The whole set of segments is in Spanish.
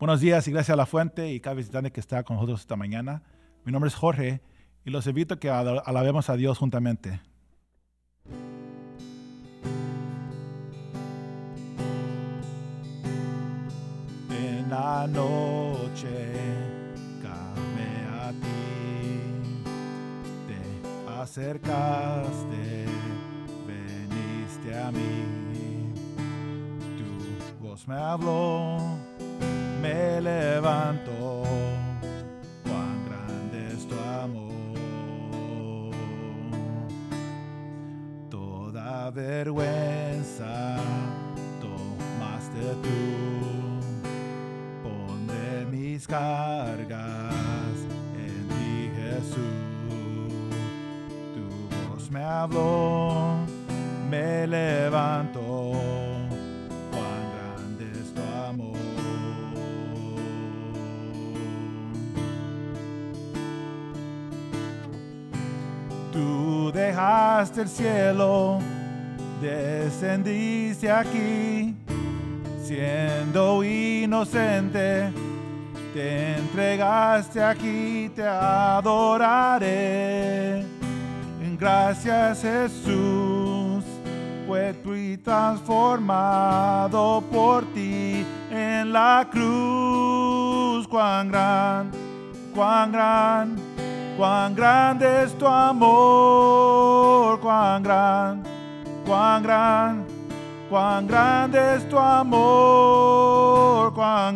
Buenos días, Iglesia La Fuente y cada visitante que está con nosotros esta mañana. Mi nombre es Jorge y los invito a que alabemos a Dios juntamente. En la noche clamé a ti, te acercaste, veniste a mí. Tu voz me habló, me levantó, cuán grande es tu amor. Toda vergüenza tomaste tú, pon de mis cargas en ti, Jesús. Tu voz me habló, me levantó, tú dejaste el cielo, descendiste aquí, siendo inocente, te entregaste aquí, te adoraré. Gracias, Jesús, pues fui transformado por ti en la cruz. Cuán grande es tu amor, cuán grande es tu amor, cuán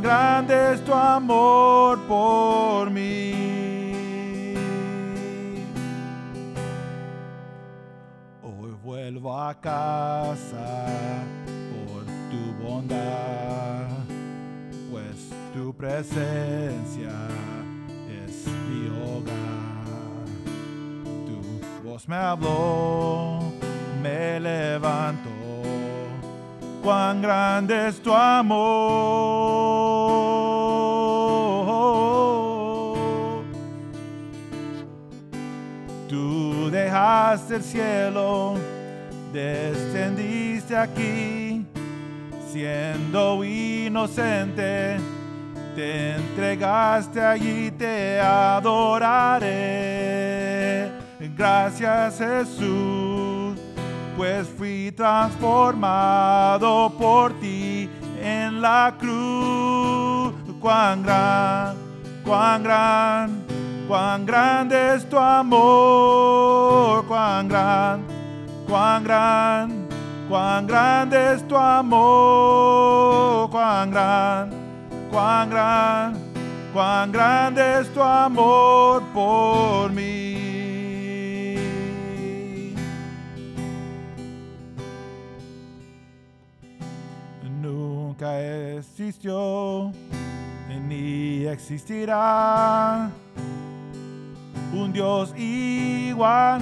grande es tu amor por mí. Hoy vuelvo a casa por tu bondad, pues tu presencia es mi hogar. Tu voz me habló, me levantó, cuán grande es tu amor. Tú dejaste el cielo, descendiste aquí, siendo inocente, te entregaste allí, te adoraré. Gracias, Jesús, pues fui transformado por ti en la cruz. Cuán grande es tu amor, cuán grande es tu amor, cuán grande es tu amor por mí. Nunca existió ni existirá un Dios igual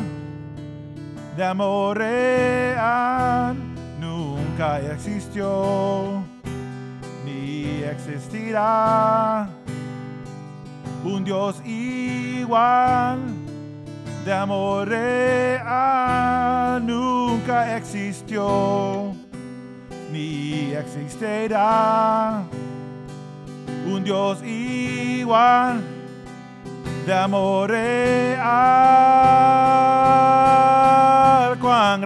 de amor real. Nunca existió ni existirá un Dios igual de amor real. Nunca existió ni existirá un Dios igual de amor real. Cuán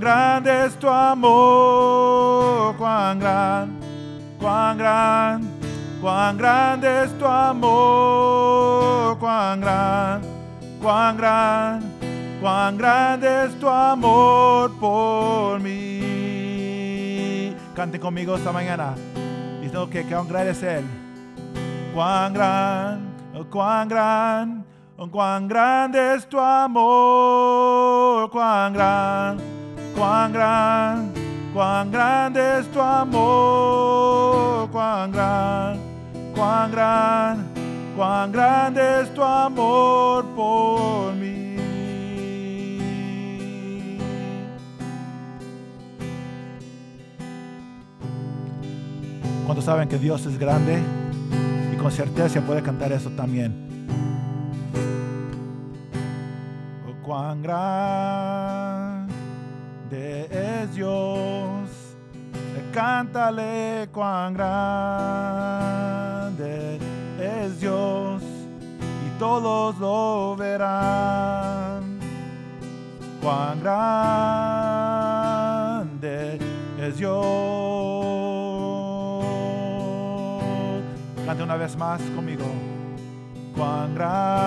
grande es tu amor, cuán grande es tu amor, cuán grande es tu amor por mí. Canten conmigo esta mañana, diciendo que cuán grande es Él. Cuán grande es tu amor, cuán grande es tu amor, cuán grande es tu amor por mí. ¿Cuántos saben que Dios es grande? Y con certeza puede cantar eso también. Cuán es Dios. Cántale cuán grande es Dios y todos lo verán. Cuán grande es Dios. Cante una vez más conmigo. Cuán grande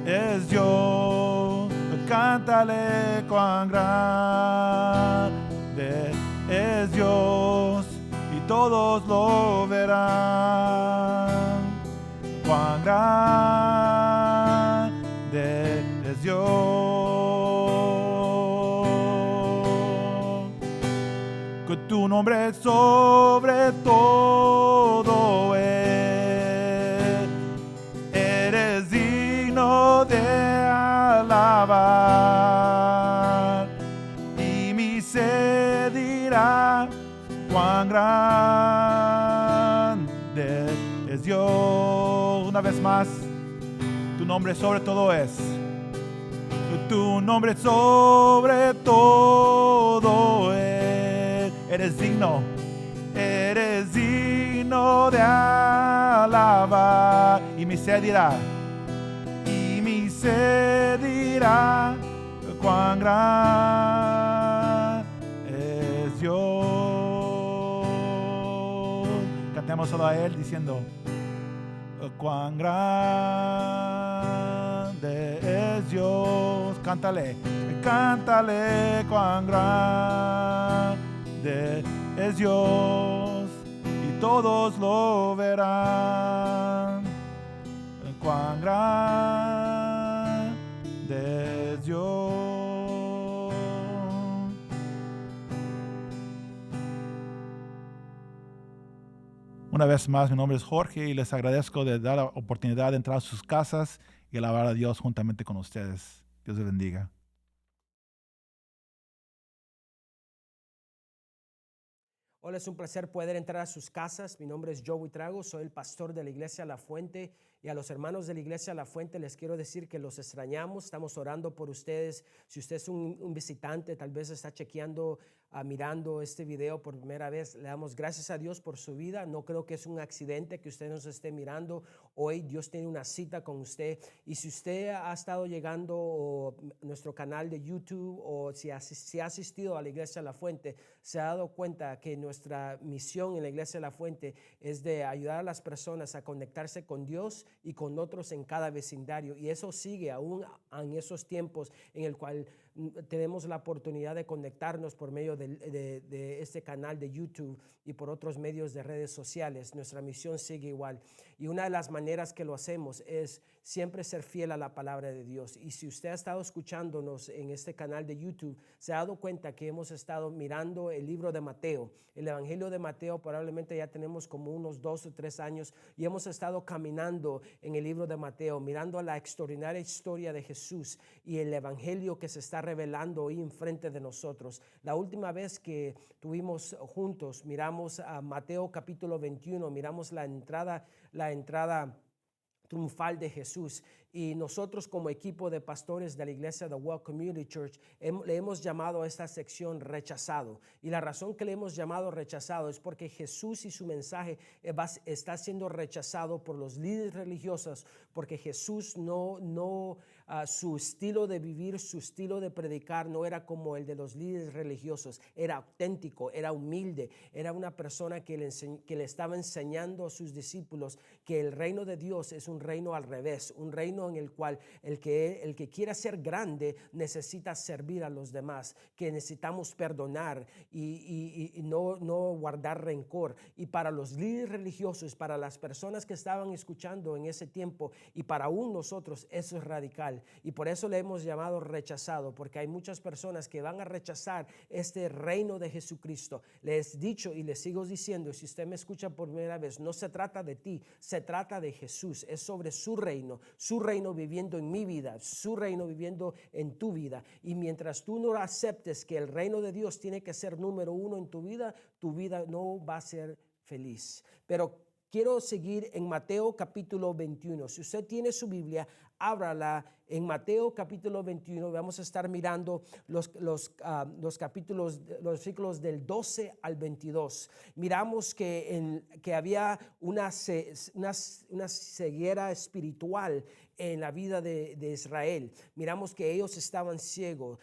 es Dios. Cántale cuán grande es Dios y todos lo verán. Cuán grande es Dios. Que tu nombre es sobre todo es. Eres digno de alabar. Y mi ser dirá cuán grande es Dios. Una vez más, tu nombre sobre todo es. Tu nombre sobre todo es. Eres digno de alabar. Y mi ser dirá cuán grande es Dios. Cantemos solo a Él diciendo cuán grande es Dios. Cántale cuán grande es Dios y todos lo verán. Cuán grande es Dios. Una vez más, mi nombre es Jorge y les agradezco de dar la oportunidad de entrar a sus casas y alabar a Dios juntamente con ustedes. Dios les bendiga. Hola, es un placer poder entrar a sus casas. Mi nombre es Joey Trago, soy el pastor de la Iglesia La Fuente. Y a los hermanos de la Iglesia La Fuente les quiero decir que los extrañamos. Estamos orando por ustedes. Si usted es un visitante, tal vez está chequeando, mirando este video por primera vez, le damos gracias a Dios por su vida. No creo que es un accidente que usted nos esté mirando hoy. Dios tiene una cita con usted. Y si usted ha estado llegando a nuestro canal de YouTube o si ha asistido a la Iglesia La Fuente, se ha dado cuenta que nuestra misión en la Iglesia La Fuente es de ayudar a las personas a conectarse con Dios y con otros en cada vecindario. Y eso sigue aún en esos tiempos en el cual tenemos la oportunidad de conectarnos por medio de este canal de YouTube y por otros medios de redes sociales. Nuestra misión sigue igual. Y una de las maneras que lo hacemos es siempre ser fiel a la palabra de Dios. Y si usted ha estado escuchándonos en este canal de YouTube, se ha dado cuenta que hemos estado mirando el libro de Mateo. El Evangelio de Mateo probablemente ya tenemos como unos 2 o 3 años y hemos estado caminando en el libro de Mateo, mirando la extraordinaria historia de Jesús y el Evangelio que se está revelando hoy enfrente de nosotros. La última vez que tuvimos juntos, miramos a Mateo capítulo 21, miramos la entrada triunfal de Jesús, y nosotros como equipo de pastores de la iglesia de Well Community Church le hemos llamado a esta sección rechazado, y la razón que le hemos llamado rechazado es porque Jesús y su mensaje está siendo rechazado por los líderes religiosos, porque Jesús su estilo de vivir, su estilo de predicar no era como el de los líderes religiosos. Era auténtico, era humilde, era una persona que le estaba enseñando a sus discípulos que el reino de Dios es un reino al revés, un reino en el cual el que quiera ser grande necesita servir a los demás, que necesitamos perdonar y no guardar rencor. Y para los líderes religiosos, para las personas que estaban escuchando en ese tiempo y para aún nosotros, eso es radical. Y por eso le hemos llamado rechazado, porque hay muchas personas que van a rechazar este reino de Jesucristo. Les he dicho y les sigo diciendo, si usted me escucha por primera vez, no se trata de ti, se trata de Jesús. Es sobre su reino viviendo en mi vida, su reino viviendo en tu vida. Y mientras tú no aceptes que el reino de Dios tiene que ser número uno en tu vida no va a ser feliz. Pero quiero seguir en Mateo capítulo 21. Si usted tiene su Biblia, ábrala en Mateo capítulo 21. Vamos a estar mirando los capítulos, los versículos del 12 al 22. Miramos que había una ceguera espiritual en la vida de Israel. Miramos que ellos estaban ciegos.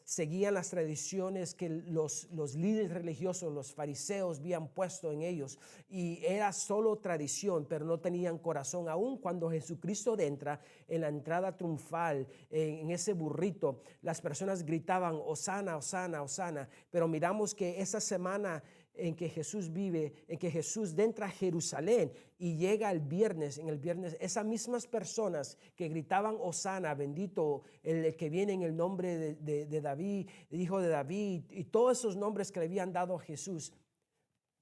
Seguían las tradiciones que los líderes religiosos, los fariseos, habían puesto en ellos, y era solo tradición, pero no tenían corazón. Aún cuando Jesucristo entra en la entrada triunfal en ese burrito, las personas gritaban Hosana, Hosana, Hosana. Pero miramos que esa semana en que Jesús vive, en que Jesús entra a Jerusalén y llega el viernes, en el viernes, esas mismas personas que gritaban Hosana, bendito el que viene en el nombre de David, el hijo de David, y todos esos nombres que le habían dado a Jesús,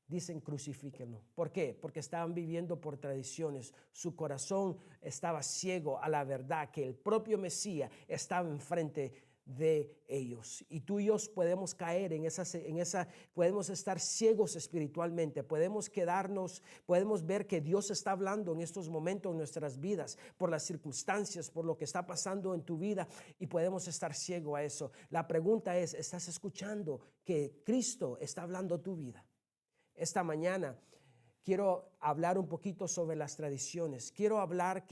dicen crucifíquenlo. ¿Por qué? Porque estaban viviendo por tradiciones. Su corazón estaba ciego a la verdad que el propio Mesías estaba enfrente de ellos. Y tú y yo podemos caer en esa, podemos estar ciegos espiritualmente, podemos ver que Dios está hablando en estos momentos en nuestras vidas, por las circunstancias, por lo que está pasando en tu vida, y podemos estar ciegos a eso. La pregunta es, ¿estás escuchando que Cristo está hablando a tu vida? Esta mañana quiero hablar un poquito sobre las tradiciones. Quiero hablar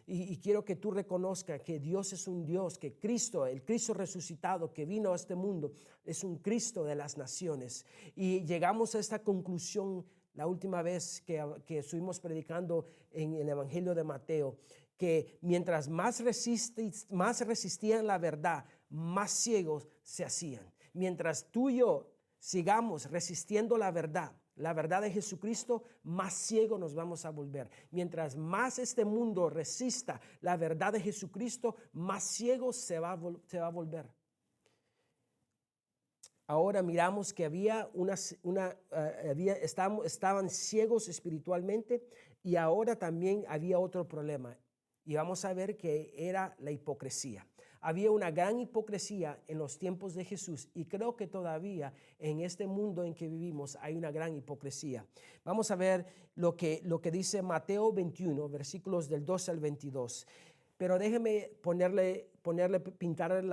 y quiero que tú reconozcas que Dios es un Dios, que Cristo, el Cristo resucitado que vino a este mundo, es un Cristo de las naciones. Y llegamos a esta conclusión la última vez que estuvimos predicando en el Evangelio de Mateo, que mientras más resistían la verdad, más ciegos se hacían. Mientras tú y yo sigamos resistiendo la verdad de Jesucristo, más ciegos nos vamos a volver. Mientras más este mundo resista la verdad de Jesucristo, más ciegos se va a volver. Ahora miramos que estaban ciegos espiritualmente, y ahora también había otro problema, y vamos a ver que era la hipocresía. Había una gran hipocresía en los tiempos de Jesús, y creo que todavía en este mundo en que vivimos hay una gran hipocresía. Vamos a ver lo que dice Mateo 21, versículos del 12 al 22. Pero déjeme pintar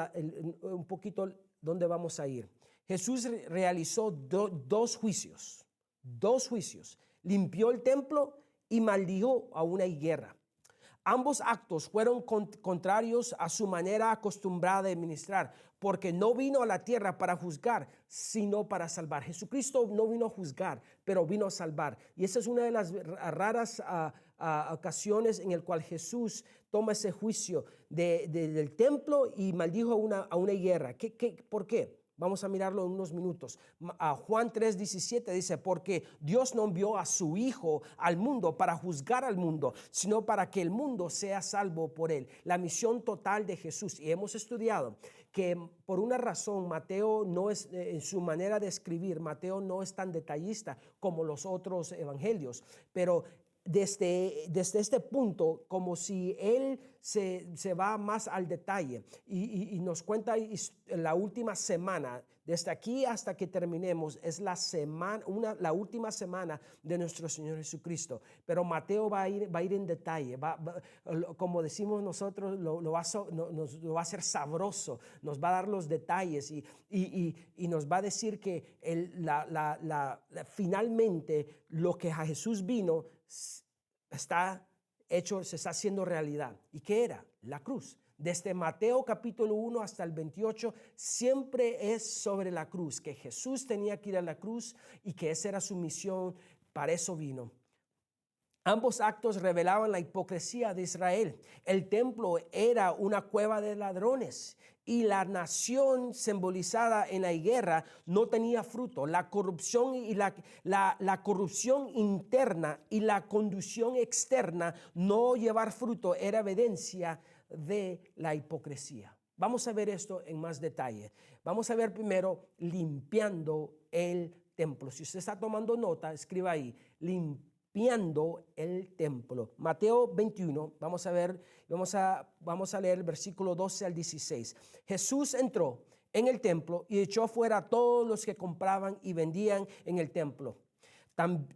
un poquito dónde vamos a ir. Jesús realizó dos juicios. Limpió el templo y maldijo a una higuera. Ambos actos fueron contrarios a su manera acostumbrada de ministrar, porque no vino a la tierra para juzgar, sino para salvar. Jesucristo no vino a juzgar, pero vino a salvar. Y esa es una de las raras ocasiones en el cual Jesús toma ese juicio del templo y maldijo a una higuera. ¿Por qué? Vamos a mirarlo en unos minutos. Juan 3:17 dice, porque Dios no envió a su Hijo al mundo para juzgar al mundo, sino para que el mundo sea salvo por él. La misión total de Jesús. Y hemos estudiado que por una razón Mateo no es, en su manera de escribir, Mateo no es tan detallista como los otros evangelios, pero desde este punto, como si él se va más al detalle y nos cuenta la última semana, desde aquí hasta que terminemos, es la última semana de nuestro Señor Jesucristo. Pero Mateo va a ir en detalle, como decimos nosotros, nos va a hacer sabroso, nos va a dar los detalles y nos va a decir que finalmente lo que a Jesús vino está hecho, se está haciendo realidad. ¿Y qué era? La cruz. Desde Mateo capítulo 1 hasta el 28 siempre es sobre la cruz, que Jesús tenía que ir a la cruz y que esa era su misión, para eso vino. Ambos actos revelaban la hipocresía de Israel. El templo era una cueva de ladrones y la nación simbolizada en la higuera no tenía fruto. La corrupción y la corrupción interna y la conducción externa, no llevar fruto, era evidencia de la hipocresía. Vamos a ver esto en más detalle. Vamos a ver primero limpiando el templo. Si usted está tomando nota, escriba ahí, limpiando el templo. Mateo 21, vamos a leer el versículo 12 al 16. Jesús entró en el templo y echó fuera a todos los que compraban y vendían en el templo.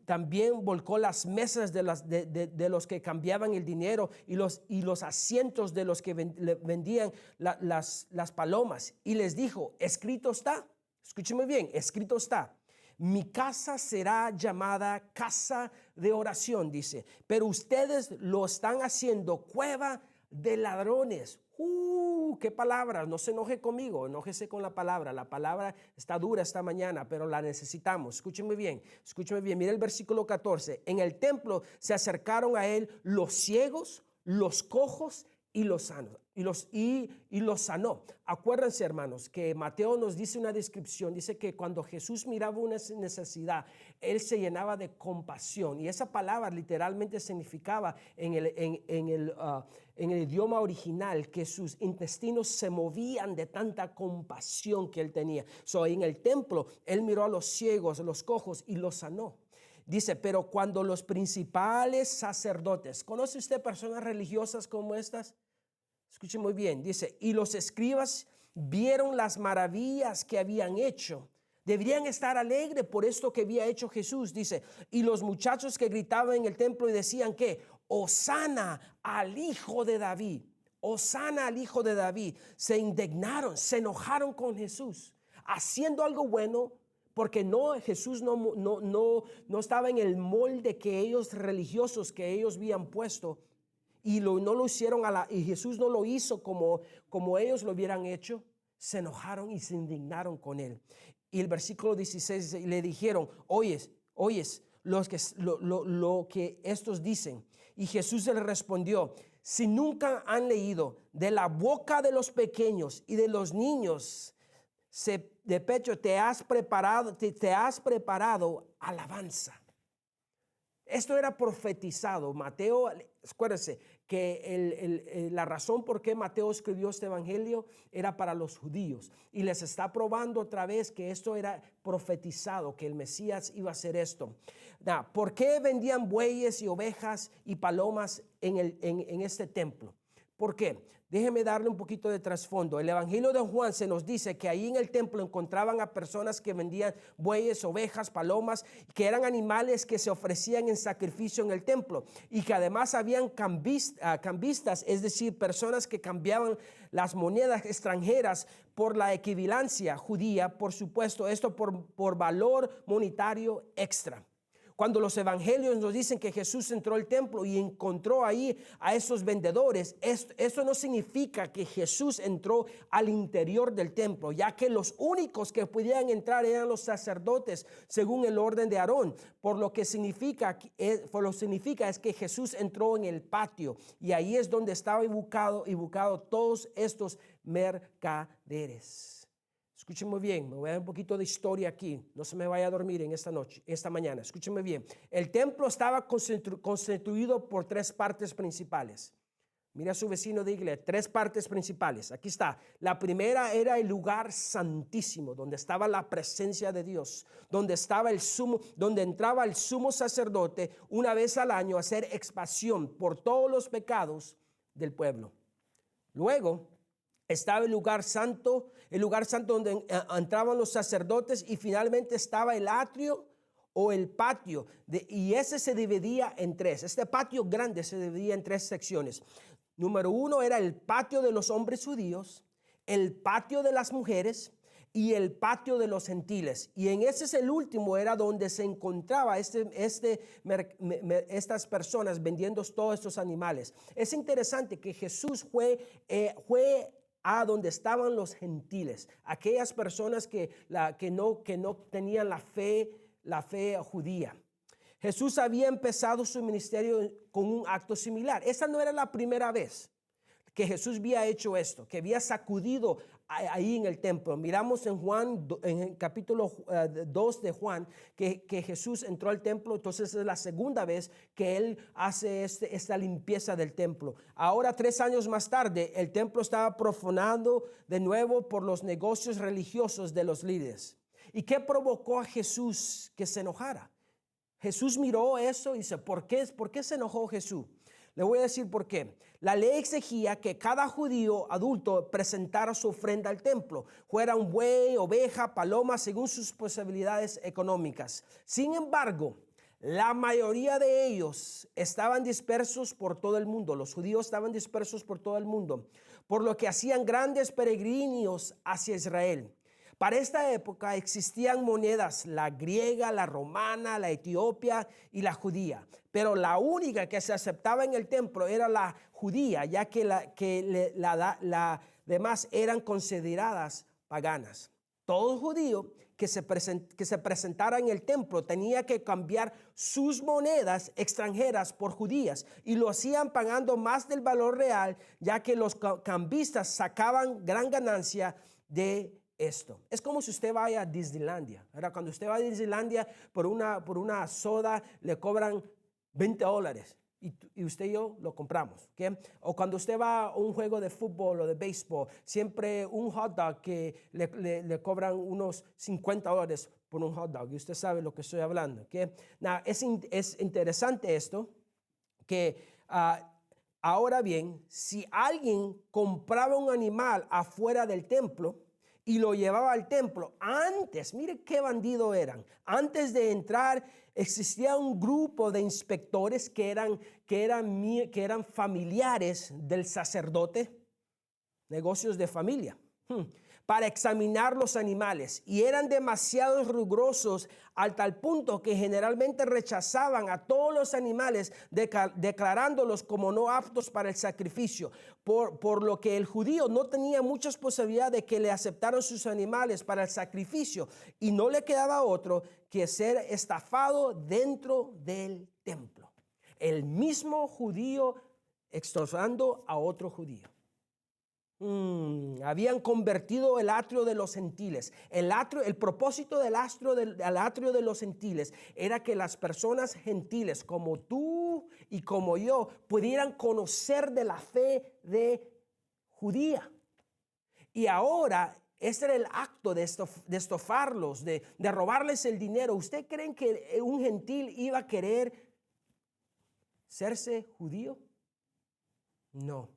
También volcó las mesas de los que cambiaban el dinero y los asientos de los que vendían las palomas. Y les dijo, escrito está, escúcheme bien, escrito está. Mi casa será llamada casa de oración, dice, pero ustedes lo están haciendo cueva de ladrones. ¡Qué palabra! No se enoje conmigo, enójese con la palabra. La palabra está dura esta mañana, pero la necesitamos. Escúcheme bien. Mira el versículo 14. En el templo se acercaron a él los ciegos, los cojos y los sanos. Y los sanó. Acuérdense, hermanos, que Mateo nos dice una descripción. Dice que cuando Jesús miraba una necesidad, él se llenaba de compasión. Y esa palabra literalmente significaba en el idioma original que sus intestinos se movían de tanta compasión que él tenía. En el templo, él miró a los ciegos, a los cojos y los sanó. Dice, pero cuando los principales sacerdotes, ¿conoce usted personas religiosas como estas? Escuche muy bien, dice, y los escribas vieron las maravillas que habían hecho. Deberían estar alegres por esto que había hecho Jesús, dice. Y los muchachos que gritaban en el templo y decían que, Hosana al hijo de David, Hosana al hijo de David, se indignaron, se enojaron con Jesús, haciendo algo bueno, porque Jesús no estaba en el molde que ellos religiosos que ellos habían puesto. Y no lo hicieron y Jesús no lo hizo como ellos lo hubieran hecho. Se enojaron y se indignaron con él. Y el versículo 16 le dijeron, oyes lo que estos dicen. Y Jesús les respondió, si nunca han leído de la boca de los pequeños y de los niños de pecho te has preparado alabanza. Esto era profetizado. Mateo, acuérdense que la razón por qué Mateo escribió este evangelio era para los judíos. Y les está probando otra vez que esto era profetizado, que el Mesías iba a hacer esto. ¿Por qué vendían bueyes y ovejas y palomas en este templo? ¿Por qué? Déjeme darle un poquito de trasfondo. El Evangelio de Juan se nos dice que ahí en el templo encontraban a personas que vendían bueyes, ovejas, palomas, que eran animales que se ofrecían en sacrificio en el templo y que además habían cambistas, es decir, personas que cambiaban las monedas extranjeras por la equivalencia judía, por supuesto, esto por valor monetario extra. Cuando los evangelios nos dicen que Jesús entró al templo y encontró ahí a esos vendedores, esto no significa que Jesús entró al interior del templo, ya que los únicos que podían entrar eran los sacerdotes según el orden de Aarón. Por lo que significa es que Jesús entró en el patio y ahí es donde estaba ubicado todos estos mercaderes. Escúcheme muy bien, me voy a dar un poquito de historia aquí. No se me vaya a dormir esta mañana. Escúcheme bien. El templo estaba constituido por 3 partes principales. Mira a su vecino, dígale, 3 partes principales. Aquí está. La primera era el lugar santísimo, donde estaba la presencia de Dios, donde entraba el sumo sacerdote una vez al año a hacer expiación por todos los pecados del pueblo. Luego estaba el lugar santo donde entraban los sacerdotes, y finalmente estaba el atrio o el patio, y ese se dividía en 3. Este patio grande se dividía en 3 secciones. Número 1 era el patio de los hombres judíos, el patio de las mujeres y el patio de los gentiles. Y en ese es el último, era donde se encontraba estas personas vendiendo todos estos animales. Es interesante que Jesús fue a donde estaban los gentiles, aquellas personas que no tenían la fe judía. Jesús había empezado su ministerio con un acto similar. Esa no era la primera vez que Jesús había hecho esto, que había sacudido ahí en el templo. Miramos en Juan, en el capítulo 2 de Juan, que Jesús entró al templo. Entonces es la segunda vez que él hace esta limpieza del templo. Ahora, 3 años más tarde, el templo estaba profanado de nuevo por los negocios religiosos de los líderes. ¿Y qué provocó a Jesús que se enojara? Jesús miró eso y dice, ¿por qué se enojó Jesús? Le voy a decir por qué. La ley exigía que cada judío adulto presentara su ofrenda al templo, fuera un buey, oveja, paloma, según sus posibilidades económicas. Sin embargo, La mayoría de ellos estaban dispersos por todo el mundo. Los judíos estaban dispersos por todo el mundo, por lo que hacían grandes peregrinos hacia Israel. Para esta época existían monedas, la griega, la romana, la etiopía y la judía. Pero la única que se aceptaba en el templo era la judía, ya que las demás eran consideradas paganas. Todo judío que se presentara en el templo tenía que cambiar sus monedas extranjeras por judías, y lo hacían pagando más del valor real, ya que los cambistas sacaban gran ganancia de esto. Es como si usted vaya a Disneylandia. Ahora, cuando usted va a Disneylandia, por una soda le cobran $20 y usted y yo lo compramos, ¿okay? O cuando usted va a un juego de fútbol o de béisbol, siempre un hot dog que le cobran unos $50 por un hot dog, y usted sabe lo que estoy hablando, ¿okay? Now, es interesante esto, que ahora bien, si alguien compraba un animal afuera del templo y lo llevaba al templo, antes, mire qué bandido eran, antes de entrar existía un grupo de inspectores que eran familiares del sacerdote, negocios de familia, para examinar los animales, y eran demasiado rigurosos al tal punto que generalmente rechazaban a todos los animales, declarándolos como no aptos para el sacrificio, por lo que el judío no tenía muchas posibilidades de que le aceptaran sus animales para el sacrificio, y no le quedaba otro que ser estafado dentro del templo. El mismo judío extorsionando a otro judío. Habían convertido el atrio de los gentiles. El propósito del atrio de los gentiles era que las personas gentiles como tú y como yo pudieran conocer de la fe de judía. Y ahora este era el acto de estofarlos, de robarles el dinero. ¿Usted creen que un gentil iba a querer serse judío? No.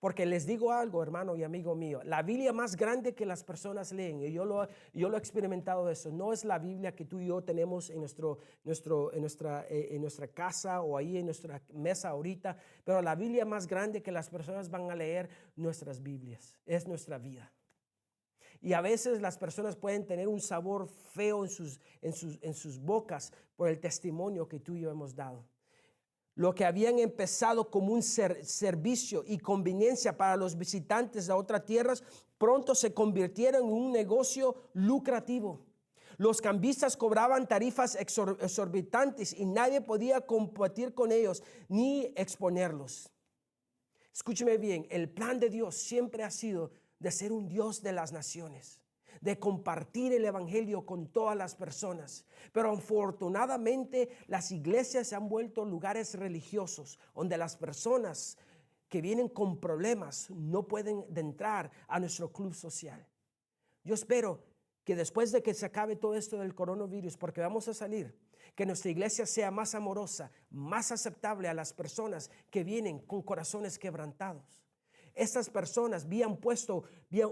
Porque les digo algo, hermano y amigo mío, la Biblia más grande que las personas leen, y yo lo he experimentado eso, no es la Biblia que tú y yo tenemos en nuestra casa o ahí en nuestra mesa ahorita, pero la Biblia más grande que las personas van a leer, nuestras Biblias, es nuestra vida. Y a veces las personas pueden tener un sabor feo en sus bocas por el testimonio que tú y yo hemos dado. Lo que habían empezado como un servicio y conveniencia para los visitantes de otras tierras, pronto se convirtieron en un negocio lucrativo. Los cambistas cobraban tarifas exorbitantes y nadie podía competir con ellos ni exponerlos. Escúcheme bien, el plan de Dios siempre ha sido de ser un Dios de las naciones, de compartir el evangelio con todas las personas. Pero afortunadamente las iglesias se han vuelto lugares religiosos donde las personas que vienen con problemas no pueden entrar a nuestro club social. Yo espero que después de que se acabe todo esto del coronavirus, porque vamos a salir, que nuestra iglesia sea más amorosa, más aceptable a las personas que vienen con corazones quebrantados. Estas personas habían puesto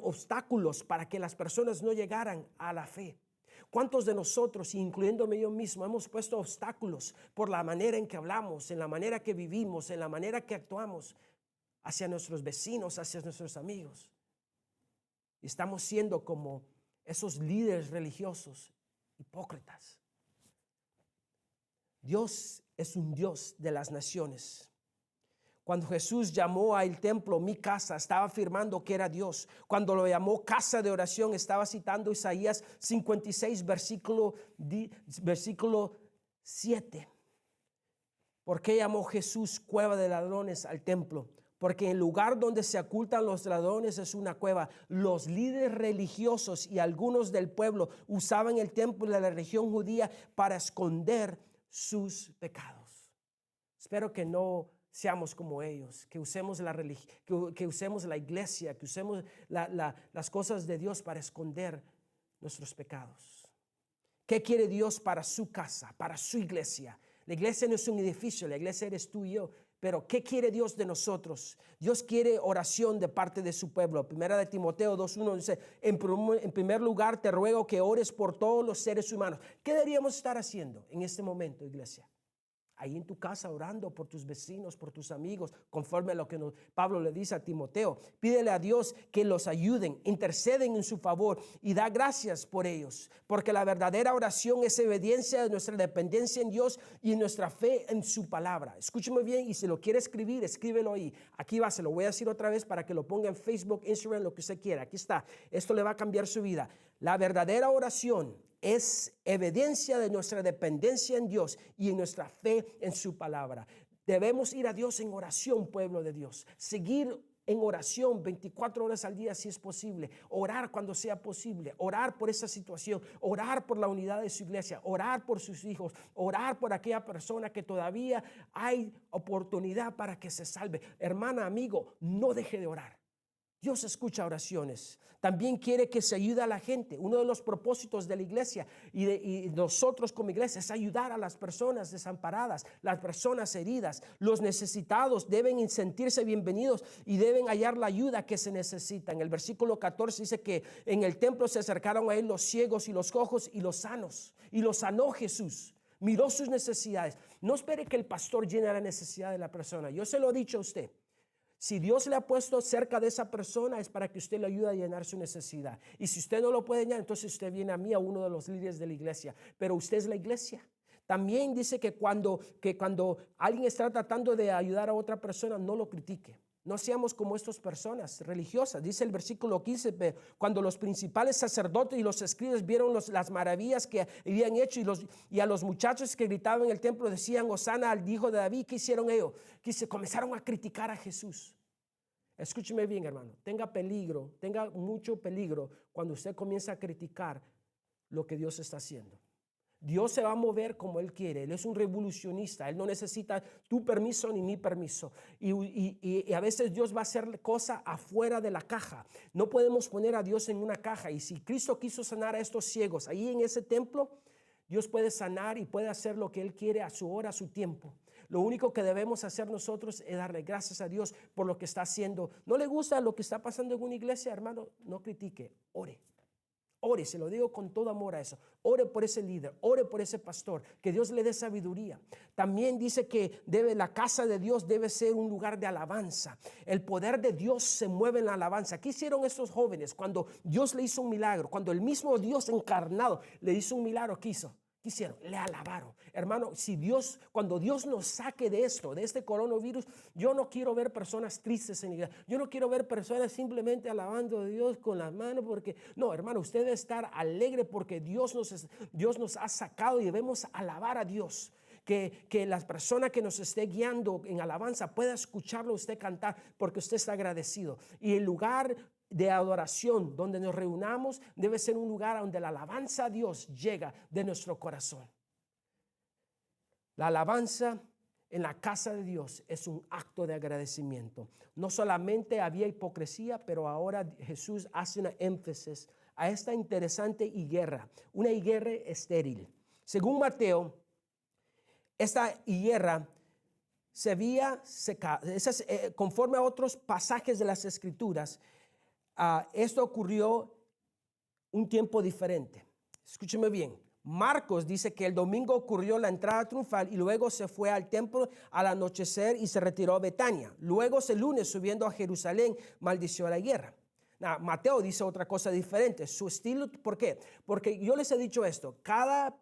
obstáculos para que las personas no llegaran a la fe. ¿Cuántos de nosotros, incluyéndome yo mismo, hemos puesto obstáculos por la manera en que hablamos, en la manera que vivimos, en la manera que actuamos hacia nuestros vecinos, hacia nuestros amigos? Y estamos siendo como esos líderes religiosos hipócritas. Dios es un Dios de las naciones. Cuando Jesús llamó al templo mi casa, estaba afirmando que era Dios. Cuando lo llamó casa de oración, estaba citando Isaías 56, versículo 7. ¿Por qué llamó Jesús cueva de ladrones al templo? Porque el lugar donde se ocultan los ladrones es una cueva. Los líderes religiosos y algunos del pueblo usaban el templo de la religión judía para esconder sus pecados. Espero que no seamos como ellos, que usemos la religión, que usemos la iglesia, que usemos las cosas de Dios para esconder nuestros pecados. ¿Qué quiere Dios para su casa, para su iglesia? La iglesia no es un edificio, la iglesia eres tú y yo. Pero ¿qué quiere Dios de nosotros? Dios quiere oración de parte de su pueblo. Primera de Timoteo 2:1 dice, en primer lugar te ruego que ores por todos los seres humanos. ¿Qué deberíamos estar haciendo en este momento, iglesia? Ahí en tu casa orando por tus vecinos, por tus amigos, conforme a lo que Pablo le dice a Timoteo. Pídele a Dios que los ayuden, interceden en su favor y da gracias por ellos. Porque la verdadera oración es evidencia de nuestra dependencia en Dios y nuestra fe en su palabra. Escúcheme bien, y si lo quiere escribir, escríbelo ahí. Aquí va, se lo voy a decir otra vez para que lo ponga en Facebook, Instagram, lo que usted quiera. Aquí está. Esto le va a cambiar su vida. La verdadera oración es evidencia de nuestra dependencia en Dios y en nuestra fe en su palabra. Debemos ir a Dios en oración, pueblo de Dios. Seguir en oración 24 horas al día si es posible. Orar cuando sea posible. Orar por esa situación. Orar por la unidad de su iglesia. Orar por sus hijos. Orar por aquella persona que todavía hay oportunidad para que se salve. Hermana, amigo, no deje de orar. Dios escucha oraciones. También quiere que se ayude a la gente. Uno de los propósitos de la iglesia y nosotros como iglesia es ayudar a las personas desamparadas, las personas heridas. Los necesitados deben sentirse bienvenidos y deben hallar la ayuda que se necesita. En el versículo 14 dice que en el templo se acercaron a él los ciegos y los cojos y los sanos. Y los sanó Jesús. Miró sus necesidades. No espere que el pastor llene la necesidad de la persona. Yo se lo he dicho a usted. Si Dios le ha puesto cerca de esa persona es para que usted le ayude a llenar su necesidad. Y si usted no lo puede llenar, entonces usted viene a mí, a uno de los líderes de la iglesia. Pero usted es la iglesia. También dice que cuando alguien está tratando de ayudar a otra persona, no lo critique. No seamos como estas personas religiosas. Dice el versículo 15, cuando los principales sacerdotes y los escribas vieron las maravillas que habían hecho y a los muchachos que gritaban en el templo decían, Hosana al hijo de David, ¿qué hicieron ellos? Que se comenzaron a criticar a Jesús. Escúcheme bien, hermano, tenga mucho peligro cuando usted comienza a criticar lo que Dios está haciendo. Dios se va a mover como Él quiere. Él es un revolucionista. Él no necesita tu permiso ni mi permiso. Y a veces Dios va a hacer cosas afuera de la caja. No podemos poner a Dios en una caja. Y si Cristo quiso sanar a estos ciegos ahí en ese templo, Dios puede sanar y puede hacer lo que Él quiere a su hora, a su tiempo. Lo único que debemos hacer nosotros es darle gracias a Dios por lo que está haciendo. ¿No le gusta lo que está pasando en una iglesia, hermano? No critique, ore. Ore, se lo digo con todo amor a eso. Ore por ese líder, ore por ese pastor, que Dios le dé sabiduría. También dice que la casa de Dios debe ser un lugar de alabanza. El poder de Dios se mueve en la alabanza. ¿Qué hicieron estos jóvenes cuando Dios le hizo un milagro? Cuando el mismo Dios encarnado le hizo un milagro, ¿qué hizo? ¿Qué hicieron? Le alabaron. Hermano, cuando Dios nos saque de esto, de este coronavirus, yo no quiero ver personas tristes en la iglesia. Yo no quiero ver personas simplemente alabando a Dios con las manos porque, no, hermano, usted debe estar alegre porque Dios nos ha sacado y debemos alabar a Dios. Que la persona que nos esté guiando en alabanza pueda escucharlo usted cantar porque usted está agradecido. Y el lugar de adoración donde nos reunamos debe ser un lugar donde la alabanza a Dios llega de nuestro corazón. La alabanza en la casa de Dios es un acto de agradecimiento. No solamente había hipocresía, pero ahora Jesús hace una énfasis a esta interesante higuera, una higuera estéril. Según Mateo, esta higuera se había secado. Conforme a otros pasajes de las Escrituras, esto ocurrió un tiempo diferente. Escúcheme bien. Marcos dice que el domingo ocurrió la entrada triunfal y luego se fue al templo al anochecer y se retiró a Betania. Luego el lunes subiendo a Jerusalén maldició la higuera. Mateo dice otra cosa diferente. Su estilo, ¿por qué? Porque yo les he dicho esto. Cada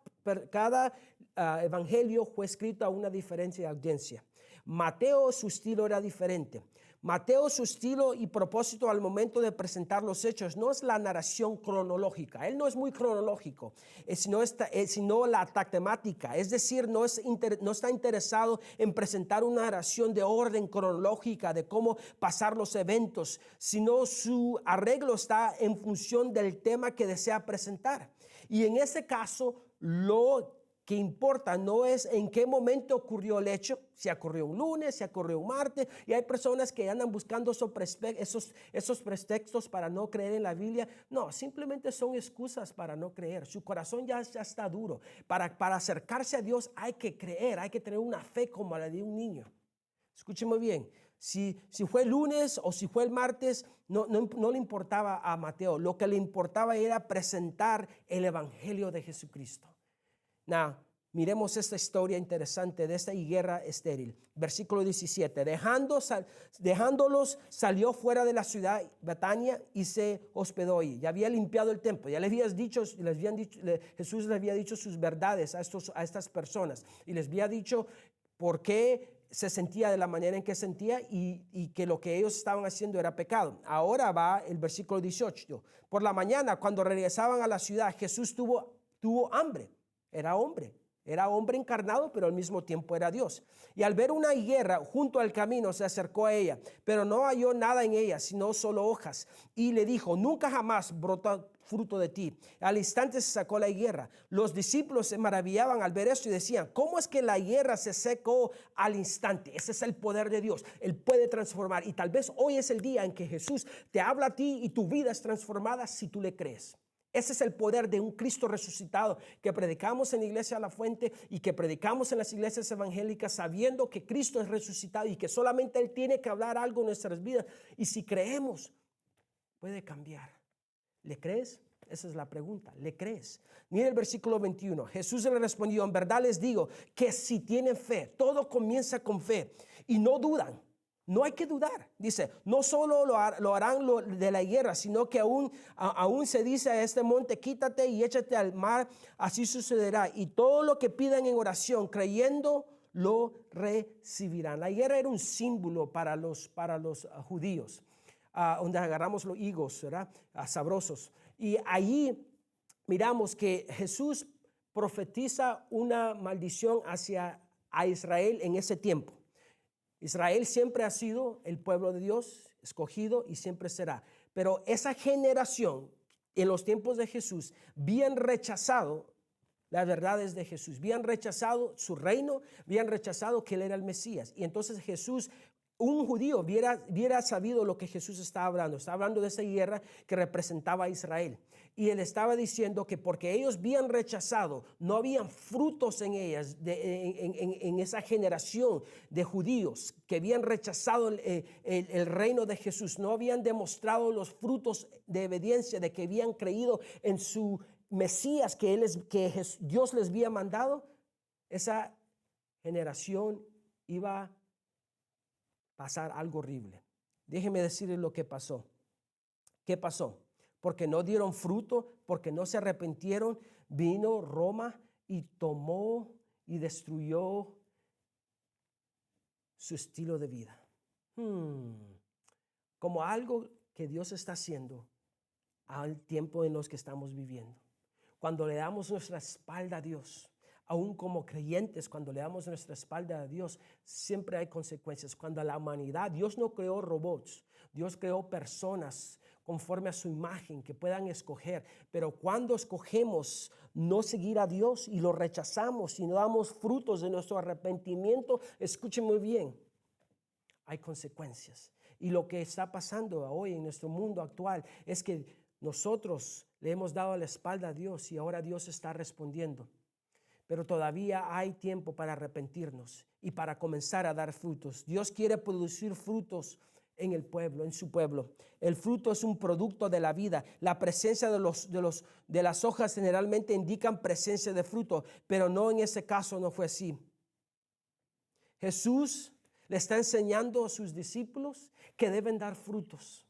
evangelio fue escrito a una diferente audiencia. Mateo, su estilo era diferente. Mateo, su estilo y propósito al momento de presentar los hechos no es la narración cronológica. Él no es muy cronológico, sino la temática. Es decir, no está interesado en presentar una narración de orden cronológica de cómo pasar los eventos, sino su arreglo está en función del tema que desea presentar. Y en ese caso, lo que importa no es en qué momento ocurrió el hecho, si ocurrió un lunes, si ocurrió un martes, y hay personas que andan buscando esos pretextos para no creer en la Biblia. No, simplemente son excusas para no creer. Su corazón ya está duro. Para acercarse a Dios hay que creer, hay que tener una fe como la de un niño. Escúcheme bien. Si fue el lunes o si fue el martes, no le importaba a Mateo. Lo que le importaba era presentar el evangelio de Jesucristo. Now, miremos esta historia interesante de esta higuera estéril. Versículo 17. Dejándolos, salió fuera de la ciudad, Betania, y se hospedó ahí. Ya había limpiado el templo. Ya Jesús les había dicho sus verdades a estas personas. Y les había dicho por qué se sentía de la manera en que sentía y que lo que ellos estaban haciendo era pecado. Ahora va el versículo 18. Por la mañana, cuando regresaban a la ciudad, Jesús tuvo hambre. Era hombre encarnado, pero al mismo tiempo era Dios. Y al ver una higuera junto al camino, se acercó a ella, pero no halló nada en ella, sino solo hojas. Y le dijo, nunca jamás brota fruto de ti. Al instante se sacó la higuera. Los discípulos se maravillaban al ver esto y decían, ¿cómo es que la higuera se secó al instante? Ese es el poder de Dios. Él puede transformar. Y tal vez hoy es el día en que Jesús te habla a ti y tu vida es transformada si tú le crees. Ese es el poder de un Cristo resucitado que predicamos en la iglesia La Fuente y que predicamos en las iglesias evangélicas sabiendo que Cristo es resucitado y que solamente Él tiene que hablar algo en nuestras vidas. Y si creemos, puede cambiar. ¿Le crees? Esa es la pregunta. ¿Le crees? Mira el versículo 21. Jesús le respondió, en verdad les digo que si tienen fe, todo comienza con fe y no dudan. No hay que dudar. Dice, no solo lo harán de la higuera, sino que aún se dice a este monte, quítate y échate al mar, así sucederá. Y todo lo que pidan en oración, creyendo, lo recibirán. La higuera era un símbolo para los judíos, donde agarramos los higos, ¿verdad? Sabrosos. Y allí miramos que Jesús profetiza una maldición a Israel en ese tiempo. Israel siempre ha sido el pueblo de Dios, escogido y siempre será. Pero esa generación en los tiempos de Jesús habían rechazado las verdades de Jesús, habían rechazado su reino, habían rechazado que Él era el Mesías. Y entonces Jesús, un judío, hubiera sabido lo que Jesús estaba hablando. Estaba hablando de esa guerra que representaba a Israel. Y Él estaba diciendo que porque ellos habían rechazado, no habían frutos en ellas, en esa generación de judíos que habían rechazado el reino de Jesús, no habían demostrado los frutos de obediencia, de que habían creído en su Mesías que Dios les había mandado. Esa generación iba a pasar algo horrible. Déjeme decirles lo que pasó. ¿Qué pasó? Porque no dieron fruto, porque no se arrepintieron, vino Roma y tomó y destruyó su estilo de vida. Como algo que Dios está haciendo al tiempo en los que estamos viviendo. Cuando le damos nuestra espalda a Dios, aún como creyentes, cuando le damos nuestra espalda a Dios, siempre hay consecuencias. Cuando la humanidad, Dios no creó robots, Dios creó personas conforme a su imagen que puedan escoger. Pero cuando escogemos no seguir a Dios y lo rechazamos y no damos frutos de nuestro arrepentimiento, escuchen muy bien, hay consecuencias. Y lo que está pasando hoy en nuestro mundo actual es que nosotros le hemos dado la espalda a Dios y ahora Dios está respondiendo. Pero todavía hay tiempo para arrepentirnos y para comenzar a dar frutos. Dios quiere producir frutos en el pueblo, en su pueblo. El fruto es un producto de la vida. La presencia de las hojas generalmente indican presencia de fruto, pero no en ese caso no fue así. Jesús le está enseñando a sus discípulos que deben dar frutos.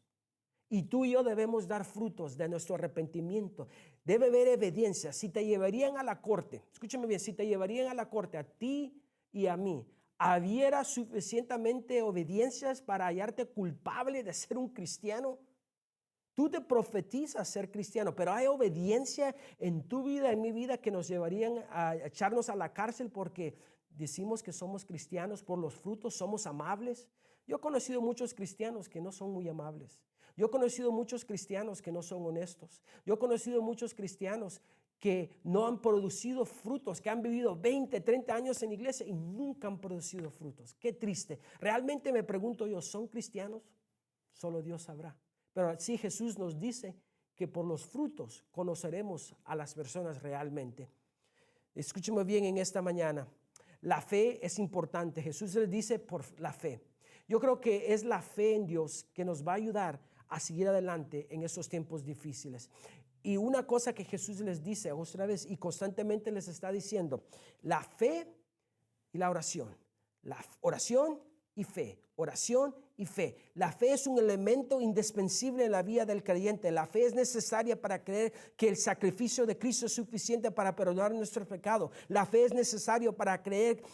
Y tú y yo debemos dar frutos de nuestro arrepentimiento. Debe haber evidencia. Si te llevarían a la corte, escúchame bien, si te llevarían a la corte a ti y a mí, ¿hubiera suficientemente obediencias para hallarte culpable de ser un cristiano? Tú te profetizas ser cristiano, pero hay obediencia en tu vida, en mi vida, que nos llevarían a echarnos a la cárcel porque decimos que somos cristianos por los frutos, somos amables. Yo he conocido muchos cristianos que no son muy amables. Yo he conocido muchos cristianos que no son honestos. Yo he conocido muchos cristianos que no han producido frutos, que han vivido 20, 30 años en la iglesia y nunca han producido frutos. Qué triste. Realmente me pregunto yo, ¿son cristianos? Solo Dios sabrá. Pero sí, Jesús nos dice que por los frutos conoceremos a las personas realmente. Escúcheme bien en esta mañana. La fe es importante. Jesús les dice por la fe. Yo creo que es la fe en Dios que nos va a ayudar a seguir adelante en estos tiempos difíciles. Y una cosa que Jesús les dice otra vez y constantemente les está diciendo, la fe y la oración. La oración y fe. Oración y fe. La fe es un elemento indispensable en la vida del creyente. La fe es necesaria para creer que el sacrificio de Cristo es suficiente para perdonar nuestros pecados. La fe es necesaria para creer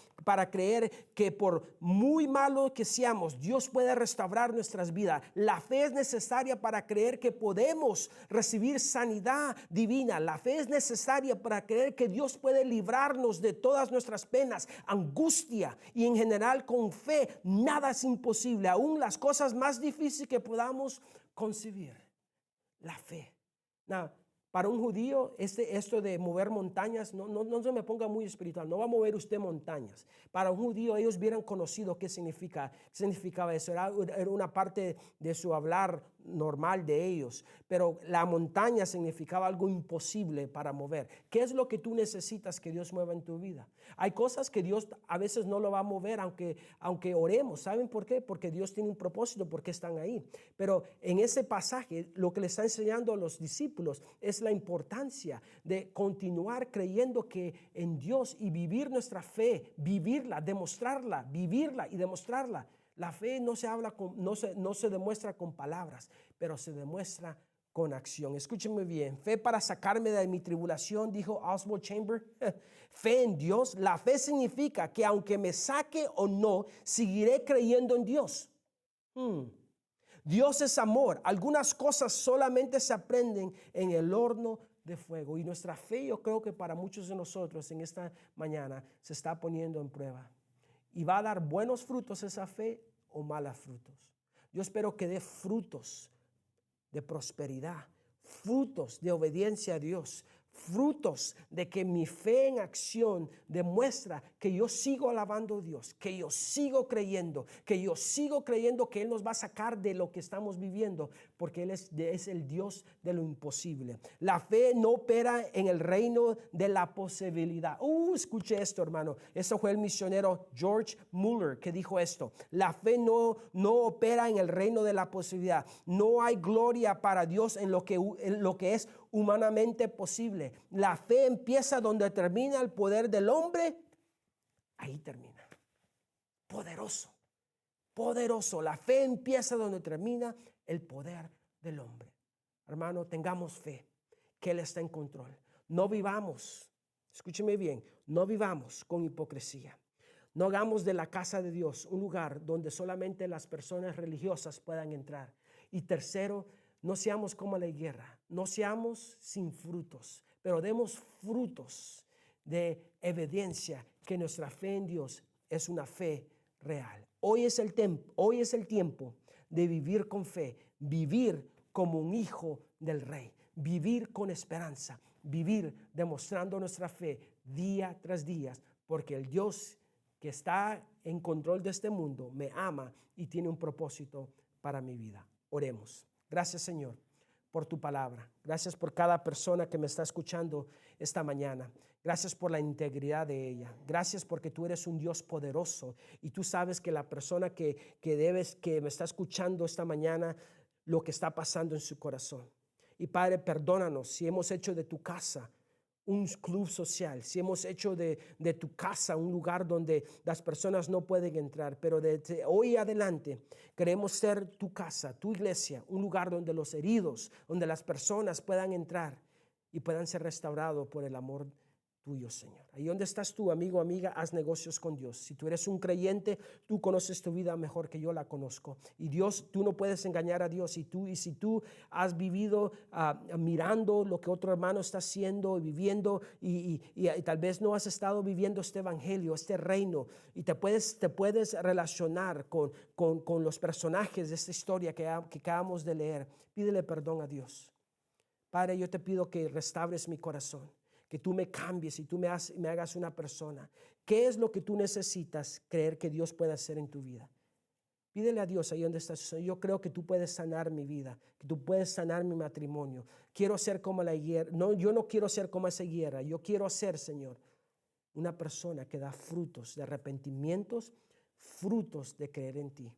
que por muy malo que seamos, Dios puede restaurar nuestras vidas. La fe es necesaria para creer que podemos recibir sanidad divina. La fe es necesaria para creer que Dios puede librarnos de todas nuestras penas, angustia, y en general con fe nada es imposible, aún las cosas más difíciles que podamos concebir. La fe. Now, para un judío, esto de mover montañas, no se me ponga muy espiritual, no va a mover usted montañas. Para un judío, ellos hubieran conocido qué significaba eso. Era una parte de su hablar normal de ellos. Pero la montaña significaba algo imposible para mover. ¿Qué es lo que tú necesitas que Dios mueva en tu vida? Hay cosas que Dios a veces no lo va a mover, aunque oremos. ¿Saben por qué? Porque Dios tiene un propósito, porque están ahí. Pero en ese pasaje, lo que le está enseñando a los discípulos es la importancia de continuar creyendo que en Dios y vivir nuestra fe, vivirla, demostrarla, vivirla y demostrarla. La fe no se demuestra con palabras, pero se demuestra con acción. Escúchenme bien. Fe para sacarme de mi tribulación, dijo Oswald Chambers. Fe en Dios. La fe significa que aunque me saque o no, seguiré creyendo en Dios. Dios es amor. Algunas cosas solamente se aprenden en el horno de fuego. Y nuestra fe, yo creo que para muchos de nosotros en esta mañana se está poniendo en prueba. Y va a dar buenos frutos esa fe o malos frutos. Yo espero que dé frutos de prosperidad, frutos de obediencia a Dios, frutos de que mi fe en acción demuestra que yo sigo alabando a Dios, que yo sigo creyendo, que Él nos va a sacar de lo que estamos viviendo, porque Él es el Dios de lo imposible. La fe no opera en el reino de la posibilidad. Escuche esto, hermano. Eso fue el misionero George Mueller que dijo esto. La fe no opera en el reino de la posibilidad. No hay gloria para Dios en lo que es humanamente posible. La fe empieza donde termina el poder del hombre. Ahí termina. Poderoso. La fe empieza donde termina el poder del hombre. Hermano, tengamos fe que Él está en control. No vivamos, escúcheme bien, no vivamos con hipocresía. No hagamos de la casa de Dios un lugar donde solamente las personas religiosas puedan entrar. Y tercero, no seamos como la higuera, no seamos sin frutos, pero demos frutos de evidencia que nuestra fe en Dios es una fe real. Hoy es el tiempo de vivir con fe, vivir como un hijo del Rey, vivir con esperanza, vivir demostrando nuestra fe día tras día, porque el Dios que está en control de este mundo me ama y tiene un propósito para mi vida. Oremos. Gracias, Señor, por tu palabra. Gracias por cada persona que me está escuchando esta mañana. Gracias por la integridad de ella. Gracias porque tú eres un Dios poderoso y tú sabes que la persona que me está escuchando esta mañana, lo que está pasando en su corazón. Y Padre, perdónanos si hemos hecho de tu casa un club social, si hemos hecho de tu casa un lugar donde las personas no pueden entrar, pero desde hoy adelante queremos ser tu casa, tu iglesia, un lugar donde los heridos, donde las personas puedan entrar y puedan ser restaurados por el amor tuyo, Señor. Ahí donde estás tú, amigo, amiga, haz negocios con Dios. Si tú eres un creyente, tú conoces tu vida mejor que yo la conozco. Y Dios, tú no puedes engañar a Dios. Y si tú has vivido mirando lo que otro hermano está haciendo y viviendo y tal vez no has estado viviendo este evangelio, este reino, y te puedes relacionar con los personajes de esta historia que acabamos de leer, pídele perdón a Dios. Padre, yo te pido que restaures mi corazón, que tú me cambies y tú me hagas una persona. ¿Qué es lo que tú necesitas creer que Dios puede hacer en tu vida? Pídele a Dios ahí donde estás. Yo creo que tú puedes sanar mi vida, que tú puedes sanar mi matrimonio. Quiero ser como la higuera. No, yo no quiero ser como esa higuera. Yo quiero ser, Señor, una persona que da frutos de arrepentimientos, frutos de creer en ti.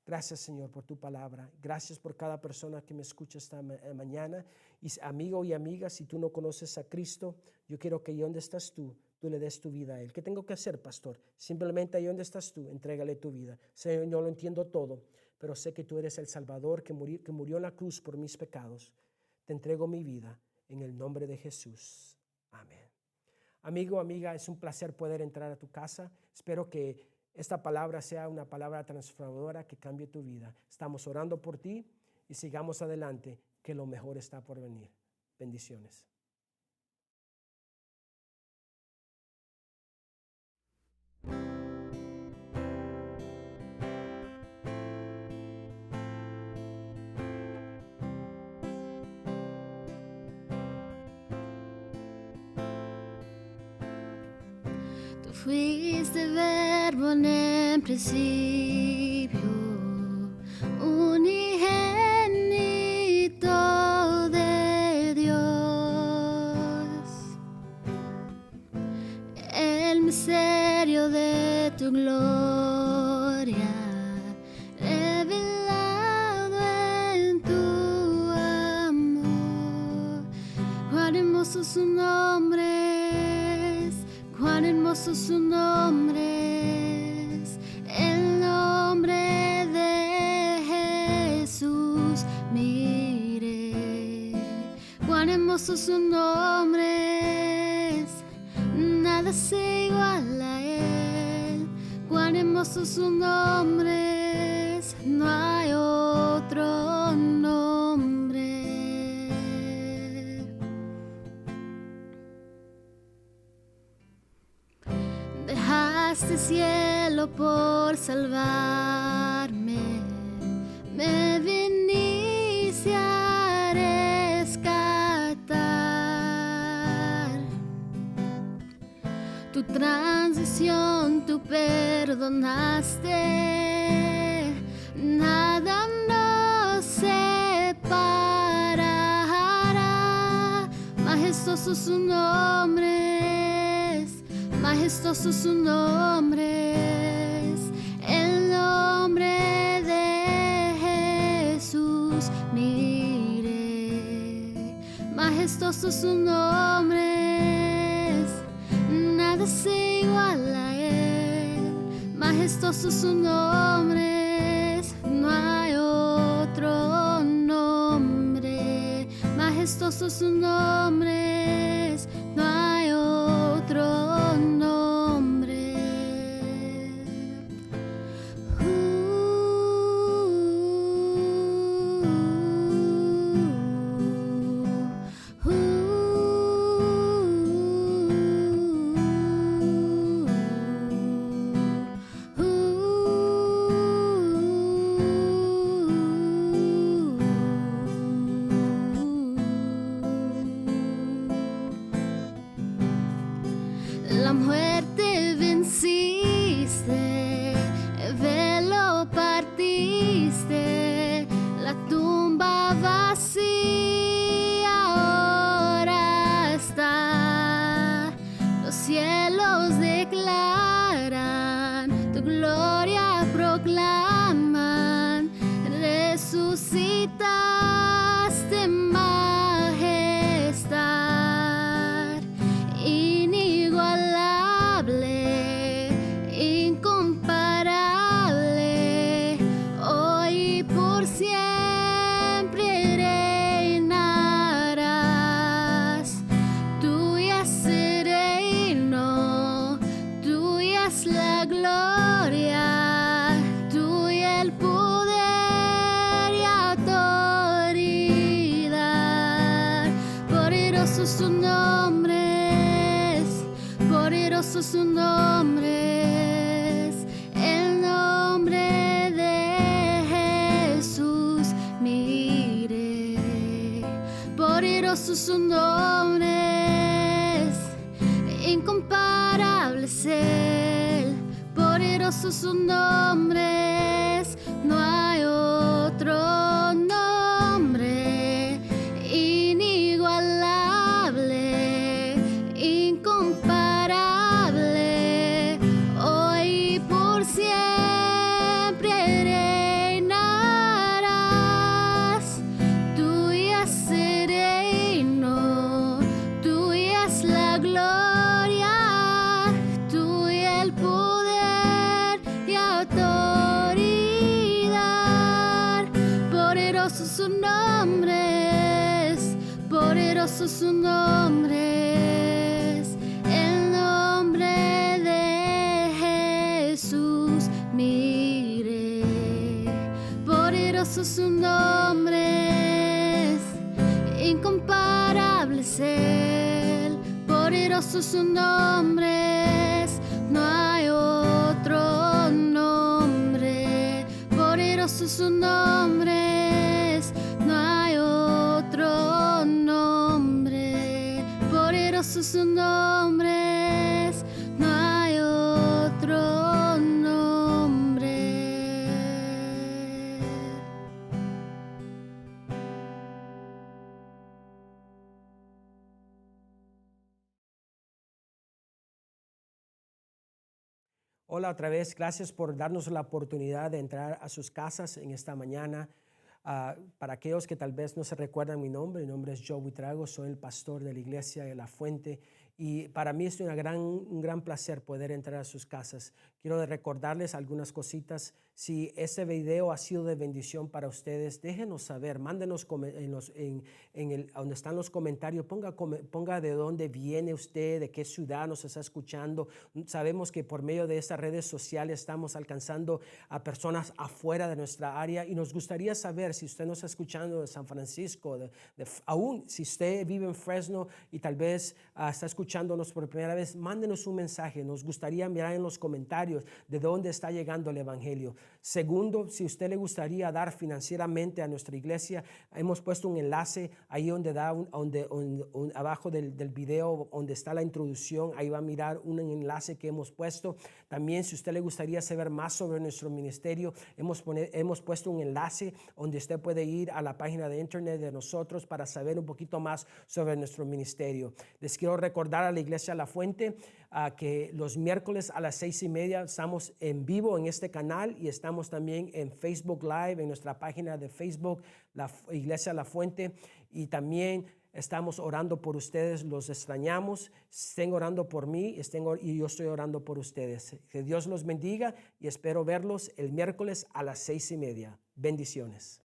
Gracias, Señor, por tu palabra. Gracias por cada persona que me escucha esta mañana. Y amigo y amiga, si tú no conoces a Cristo, yo quiero que ahí donde estás tú le des tu vida a Él. ¿Qué tengo que hacer, pastor? Simplemente ahí donde estás tú, entrégale tu vida. Señor, yo lo entiendo todo, pero sé que tú eres el Salvador que murió en la cruz por mis pecados. Te entrego mi vida en el nombre de Jesús. Amén. Amigo, amiga, es un placer poder entrar a tu casa. Espero que esta palabra sea una palabra transformadora que cambie tu vida. Estamos orando por ti y sigamos adelante, que lo mejor está por venir. Bendiciones. Tú fuiste verbo en el principio, unigénito de Dios. El misterio de tu gloria, revelado en tu amor. Cuán hermoso su nombre es, cuán hermoso su nombre es, el nombre de Jesús. Mire, cuán hermoso su nombre es, nada se iguala a él. Cuán hermoso su nombre es, no hay otro nombre. Dejaste cielo por salvarme, me viniste a rescatar. Tu transición, tú perdonaste, nada nos separará. Majestuoso su nombre es, majestuoso su nombre es, el nombre de Jesús. Mire, majestuoso su nombre es, nada se iguala a él. Majestuoso su nombre es, no hay otro nombre. Majestuoso su nombre es, no hay otro nombre. La muerte venciste, el velo partiste, la tumba vacía ahora está. Los cielos declaran, tu gloria proclaman, resucitaste, majestad. Inigualable, incomparable, hoy y por siempre reinarás. Tuya es el reino, tuya es la gloria, tuya el poder y autoridad. Poderoso su nombre es, poderoso su nombre es, el nombre de Jesús. Mire, poderoso su nombre es, incomparable es él. Poderoso su nombre es, no hay otro nombre. Inigualable, incomparable, Poderoso su nombre es, poderoso su nombre es, el nombre de Jesús mire. Poderoso su nombre es, incomparable es Él. Poderoso su nombre es, no hay otro nombre. Poderoso su nombre es, no hay otro nombre. Poderoso su nombre es, no hay otro nombre. Hola otra vez, gracias por darnos la oportunidad de entrar a sus casas en esta mañana. Para aquellos que tal vez no se recuerdan mi nombre es Joey Trago, soy el pastor de la iglesia de La Fuente y para mí es un gran placer poder entrar a sus casas. Quiero recordarles algunas cositas. Si este video ha sido de bendición para ustedes, déjenos saber, mándenos donde están los comentarios, ponga de dónde viene usted, de qué ciudad nos está escuchando. Sabemos que por medio de estas redes sociales estamos alcanzando a personas afuera de nuestra área y nos gustaría saber si usted nos está escuchando de San Francisco, aún si usted vive en Fresno y tal vez está escuchándonos por primera vez, mándenos un mensaje. Nos gustaría mirar en los comentarios de dónde está llegando el evangelio. Segundo, si usted le gustaría dar financieramente a nuestra iglesia, hemos puesto un enlace ahí donde abajo del video donde está la introducción, ahí va a mirar un enlace que hemos puesto. También si usted le gustaría saber más sobre nuestro ministerio, hemos puesto un enlace donde usted puede ir a la página de internet de nosotros para saber un poquito más sobre nuestro ministerio. Les quiero recordar a la iglesia La Fuente que los miércoles a las 6:30 estamos en vivo en este canal y estamos también en Facebook Live, en nuestra página de Facebook, la Iglesia La Fuente, y también estamos orando por ustedes, los extrañamos, estén orando por mí y yo estoy orando por ustedes. Que Dios los bendiga y espero verlos el miércoles a las 6:30. Bendiciones.